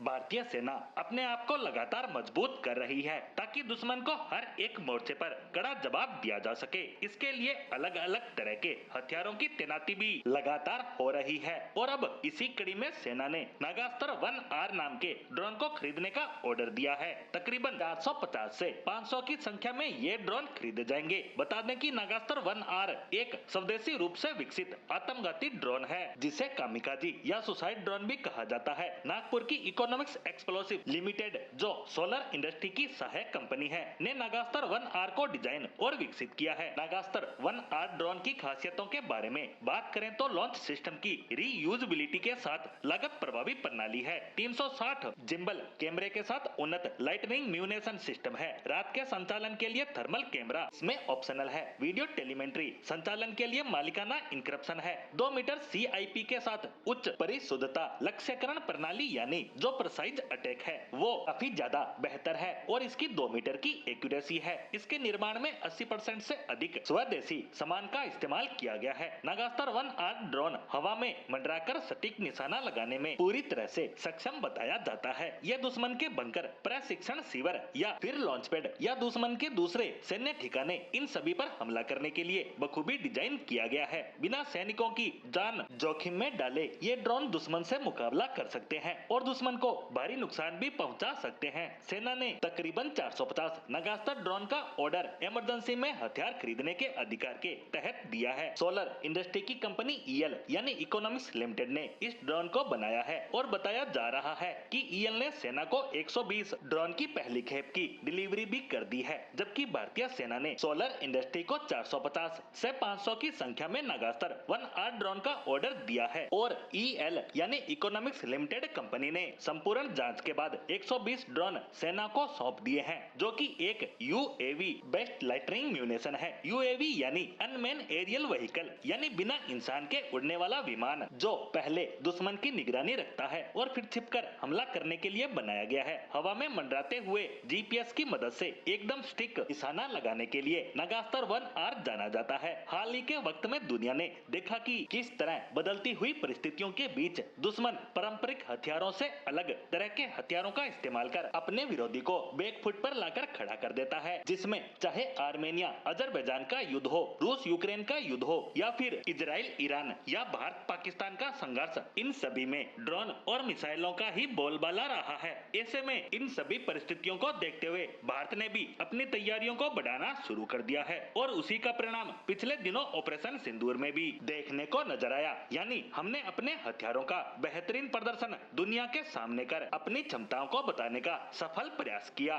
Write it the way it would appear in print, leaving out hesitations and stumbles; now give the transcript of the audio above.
भारतीय सेना अपने आप को लगातार मजबूत कर रही है ताकि दुश्मन को हर एक मोर्चे पर कड़ा जवाब दिया जा सके। इसके लिए अलग अलग तरह के हथियारों की तैनाती भी लगातार हो रही है और अब इसी कड़ी में सेना ने नागास्त्र 1R नाम के ड्रोन को खरीदने का ऑर्डर दिया है। तकरीबन 450 से 500 की संख्या में ये ड्रोन खरीदे जाएंगे। बता दें कि नागास्त्र 1R एक स्वदेशी रूप से विकसित आत्मघाती ड्रोन है जिसे कामिकाजी या सुसाइड ड्रोन भी कहा जाता है। नागपुर की इकोनॉमिक्स एक्सप्लोसिव लिमिटेड, जो सोलर इंडस्ट्री की सहायक कंपनी है, ने नागास्त्र 1R को डिजाइन और विकसित किया है। नागास्त्र 1R ड्रोन की खासियतों के बारे में बात करें तो लॉन्च सिस्टम की रीयूजेबिलिटी के साथ लागत प्रभावी प्रणाली है। 360 जिम्बल कैमरे के साथ उन्नत लाइटनिंग म्यूनेशन सिस्टम है। रात के संचालन के लिए थर्मल कैमरा इसमें ऑप्शनल है। वीडियो टेलीमेट्री संचालन के लिए मालिकाना इंक्रिप्शन है। 2 मीटर CIP के साथ उच्च परिशुद्धता लक्ष्यकरण प्रणाली यानी जो प्रिसाइज अटैक है वो काफी ज्यादा बेहतर है और इसकी 2 मीटर की एक्यूरेसी है। इसके निर्माण में 80% से अधिक स्वदेशी सामान का इस्तेमाल किया गया है। नागास्त्र 1R ड्रोन हवा में मंडराकर सटीक निशाना लगाने में पूरी तरह से सक्षम बताया जाता है। यह दुश्मन के बंकर, प्रशिक्षण शिविर या फिर लॉन्च पैड या दुश्मन के दूसरे सैन्य ठिकाने, इन सभी पर हमला करने के लिए बखूबी डिजाइन किया गया है। बिना सैनिकों की जान जोखिम में डाले ये ड्रोन दुश्मन से मुकाबला कर सकते हैं और दुश्मन को भारी नुकसान भी पहुंचा सकते हैं। सेना ने तकरीबन 450 नागास्त्र ड्रोन का ऑर्डर इमरजेंसी में हथियार खरीदने के अधिकार के तहत दिया है। सोलर इंडस्ट्री की कंपनी EL यानी इकोनॉमिक्स लिमिटेड ने इस ड्रोन को बनाया है और बताया जा रहा है कि EL ने सेना को 120 ड्रोन की पहली खेप की डिलीवरी भी कर दी है, जबकि भारतीय सेना ने सोलर इंडस्ट्री को 450 से 500 की संख्या में नागास्त्र 1R ड्रोन का ऑर्डर दिया है और EL यानी इकोनॉमिक्स लिमिटेड कंपनी ने संपूर्ण जांच के बाद 120 ड्रोन सेना को सौंप दिए हैं, जो कि एक UAV बेस्ड लाइटनिंग म्यूनेशन है। UAV यानी अनमैन एरियल व्हीकल यानी बिना इंसान के उड़ने वाला विमान, जो पहले दुश्मन की निगरानी रखता है और फिर छिपकर हमला करने के लिए बनाया गया है। हवा में मंडराते हुए GPS की मदद से एकदम स्टिक निशाना लगाने के लिए नागास्त्र 1R जाना जाता है। हाल ही के वक्त में दुनिया ने देखा कि किस तरह बदलती हुई परिस्थितियों के बीच दुश्मन पारंपरिक हथियारों से अलग तरह के हथियारों का इस्तेमाल कर अपने विरोधी को बैकफुट पर लाकर खड़ा कर देता है, जिसमें चाहे आर्मेनिया अजरबैजान का युद्ध हो, रूस यूक्रेन का युद्ध हो या फिर इजराइल ईरान या भारत पाकिस्तान का संघर्ष, इन सभी में ड्रोन और मिसाइलों का ही बोलबाला रहा है। ऐसे में इन सभी परिस्थितियों को देखते हुए भारत ने भी अपनी तैयारियों को बढ़ाना शुरू कर दिया है और उसी का परिणाम पिछले दिनों ऑपरेशन सिंदूर में भी देखने को नजर आया। यानी हमने अपने हथियारों का बेहतरीन प्रदर्शन दुनिया के सामने कर अपनी क्षमताओं को बताने का सफल प्रयास किया।